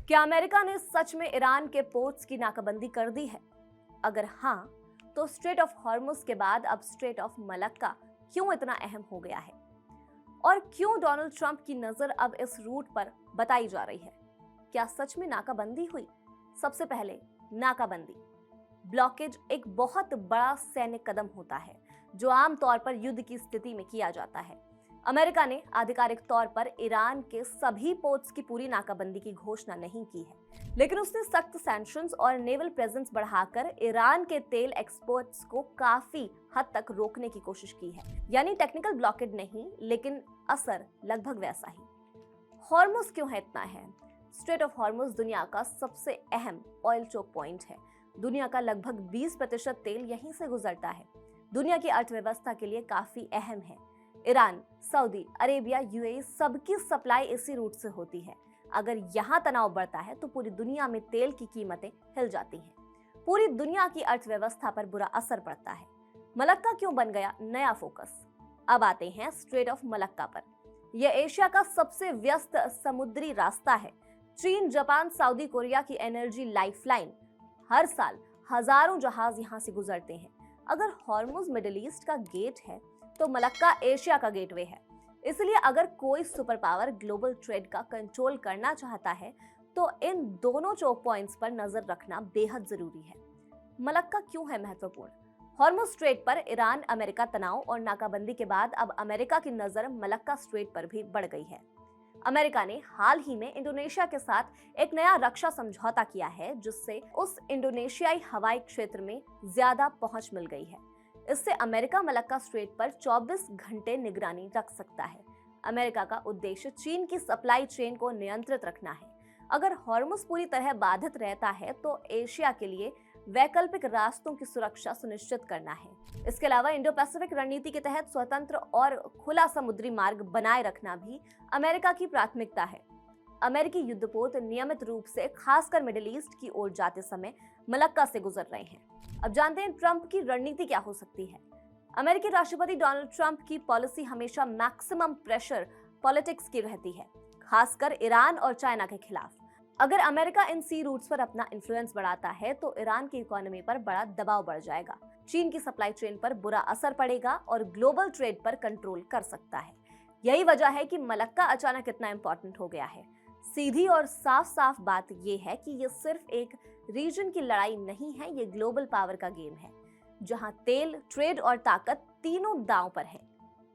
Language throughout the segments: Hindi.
क्या अमेरिका ने सच में ईरान के पोर्ट्स की नाकाबंदी कर दी है? अगर हाँ, तो स्ट्रेट ऑफ हॉर्मुज के बाद अब स्ट्रेट ऑफ मलक्का क्यों इतना अहम हो गया है? और क्यों डोनाल्ड ट्रंप की नजर अब इस रूट पर बताई जा रही है? क्या सच में नाकाबंदी हुई? सबसे पहले, नाकाबंदी ब्लॉकेज एक बहुत बड़ा सैन्य कदम होता है जो आमतौर पर युद्ध की स्थिति में किया जाता है। अमेरिका ने आधिकारिक तौर पर ईरान के सभी पोर्ट्स की पूरी नाकाबंदी की घोषणा नहीं की है, लेकिन उसने सख्त सैंक्शंस और नेवल प्रेजेंस बढ़ाकर ईरान के तेल एक्सपोर्ट्स को काफी हद तक रोकने की कोशिश की है। यानी टेक्निकल ब्लॉकेड नहीं, लेकिन असर लगभग वैसा ही। हॉर्मुज क्यों है इतना अहम? स्ट्रेट ऑफ हॉर्मुज दुनिया का सबसे अहम ऑयल चोक पॉइंट है। दुनिया का लगभग 20% तेल यहीं से गुजरता है। दुनिया की अर्थव्यवस्था के लिए काफी अहम है। ईरान, सऊदी अरेबिया, यूएई सबकी सप्लाई इसी रूट से होती है। अगर यहाँ तनाव बढ़ता है तो पूरी दुनिया में तेल की कीमतें हिल जाती हैं। पूरी दुनिया की अर्थव्यवस्था पर बुरा असर पड़ता है। मलक्का क्यों बन गया नया फोकस? अब आते हैं स्ट्रेट ऑफ मलक्का पर। यह एशिया का सबसे व्यस्त समुद्री रास्ता है। चीन, जापान, सऊदी कोरिया की एनर्जी लाइफलाइन। हर साल हजारों जहाज यहाँ से गुजरते हैं। अगर हॉर्मुज मिडिल ईस्ट का गेट है तो मलक्का एशिया का गेटवे है। इसलिए अगर कोई सुपर पावर ग्लोबल ट्रेड का कंट्रोल करना चाहता है तो इन दोनों चोक पॉइंट्स पर नजर रखना बेहद जरूरी है। मलक्का क्यों है महत्वपूर्ण? हॉर्मुज स्ट्रेट पर ईरान अमेरिका तनाव और नाकाबंदी के बाद अब अमेरिका की नजर मलक्का स्ट्रेट पर भी बढ़ गई है। अमेरिका ने हाल ही में इंडोनेशिया के साथ एक नया रक्षा समझौता किया है, जिससे उस इंडोनेशियाई हवाई क्षेत्र में ज्यादा पहुंच मिल गई है। इससे अमेरिका मलक्का स्ट्रेट पर 24 घंटे निगरानी रख सकता है। अमेरिका का उद्देश्य चीन की सप्लाई चेन को नियंत्रित रखना है। अगर हॉर्मुज पूरी तरह बाधित रहता है तो एशिया के लिए वैकल्पिक रास्तों की सुरक्षा सुनिश्चित करना है। इसके अलावा इंडो पैसिफिक रणनीति के तहत स्वतंत्र और खुला समुद्री मार्ग बनाए रखना भी अमेरिका की प्राथमिकता है। अमेरिकी युद्धपोत नियमित रूप से खासकर मिडिल ईस्ट की ओर जाते समय मलक्का से गुजर रहे हैं। अब जानते हैं ट्रंप की रणनीति क्या हो सकती है। अमेरिकी राष्ट्रपति डोनाल्ड ट्रंप की पॉलिसी हमेशा मैक्सिमम प्रेशर पॉलिटिक्स की रहती है, खासकर ईरान और चाइना के खिलाफ। अगर अमेरिका इन सी रूट्स पर अपना इन्फ्लुएंस बढ़ाता है तो ईरान की इकोनॉमी पर बड़ा दबाव बढ़ जाएगा, चीन की सप्लाई चेन पर बुरा असर पड़ेगा और ग्लोबल ट्रेड पर कंट्रोल कर सकता है। यही वजह है कि मलक्का अचानक इतना इंपॉर्टेंट हो गया है। सीधी और साफ साफ बात यह है कि ये सिर्फ एक रीजन की लड़ाई नहीं है, ये ग्लोबल पावर का गेम है, जहां तेल, ट्रेड और ताकत तीनों दांव पर है।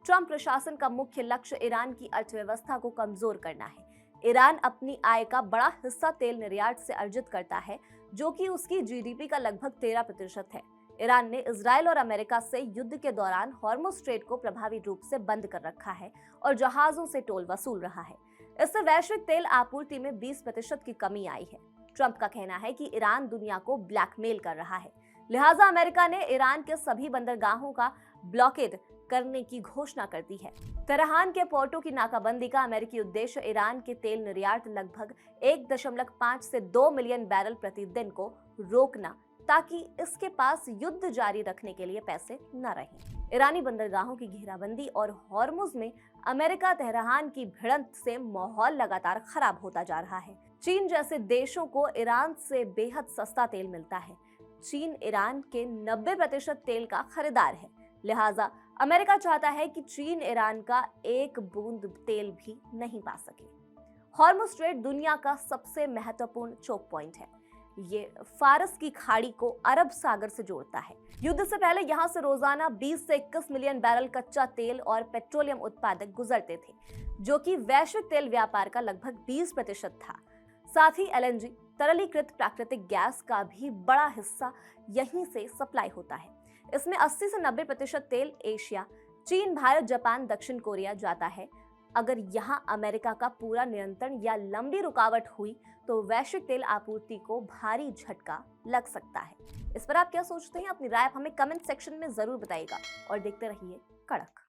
ट्रंप प्रशासन का मुख्य लक्ष्य ईरान की अर्थव्यवस्था को कमजोर करना है। ईरान अपनी आय का बड़ा हिस्सा तेल निर्यात से अर्जित करता है, जो कि उसकी जीडीपी का लगभग 13% है। ईरान ने इजराइल और अमेरिका से युद्ध के दौरान हॉर्मुज स्ट्रेट को प्रभावी रूप से बंद कर रखा है और जहाजों से टोल वसूल रहा है। इससे वैश्विक तेल आपूर्ति में 20% की कमी आई है। ट्रंप का कहना है कि ईरान दुनिया को ब्लैकमेल कर रहा है, लिहाजा अमेरिका ने ईरान के सभी बंदरगाहों का ब्लॉकेड करने की घोषणा कर दी है। तेहरान के पोर्टों की नाकाबंदी का अमेरिकी उद्देश्य ईरान के तेल निर्यात लगभग 1.5 से 2 मिलियन बैरल प्रतिदिन को रोकना, ताकि इसके पास युद्ध जारी रखने के लिए पैसे न रहें। ईरानी बंदरगाहों की घेराबंदी और हॉर्मुज में अमेरिका तेहरान की भिड़ंत से माहौल लगातार खराब होता जा रहा है। चीन जैसे देशों को ईरान से बेहद सस्ता तेल मिलता है। चीन ईरान के 90% तेल का खरीदार है, लिहाजा अमेरिका चाहता है कि चीन ईरान का एक बूंद तेल भी नहीं पा सके। हॉर्मुज स्ट्रेट दुनिया का सबसे महत्वपूर्ण चोक पॉइंट है। ये फारस की खाड़ी को अरब सागर से जोड़ता है। युद्ध से पहले यहाँ से रोजाना 20 से 21 मिलियन बैरल कच्चा तेल और पेट्रोलियम उत्पादक गुजरते थे, जो कि वैश्विक तेल व्यापार का लगभग 20% था। साथ ही एलएनजी, तरलीकृत प्राकृतिक गैस का भी बड़ा हिस्सा यहीं से सप्लाई होता है। इसमें 80 से 90% तेल एशिया, चीन, भारत, जापान, दक्षिण कोरिया जाता है। अगर यहाँ अमेरिका का पूरा नियंत्रण या लंबी रुकावट हुई तो वैश्विक तेल आपूर्ति को भारी झटका लग सकता है। इस पर आप क्या सोचते हैं? अपनी राय हमें कमेंट सेक्शन में जरूर बताइएगा और देखते रहिए कड़क।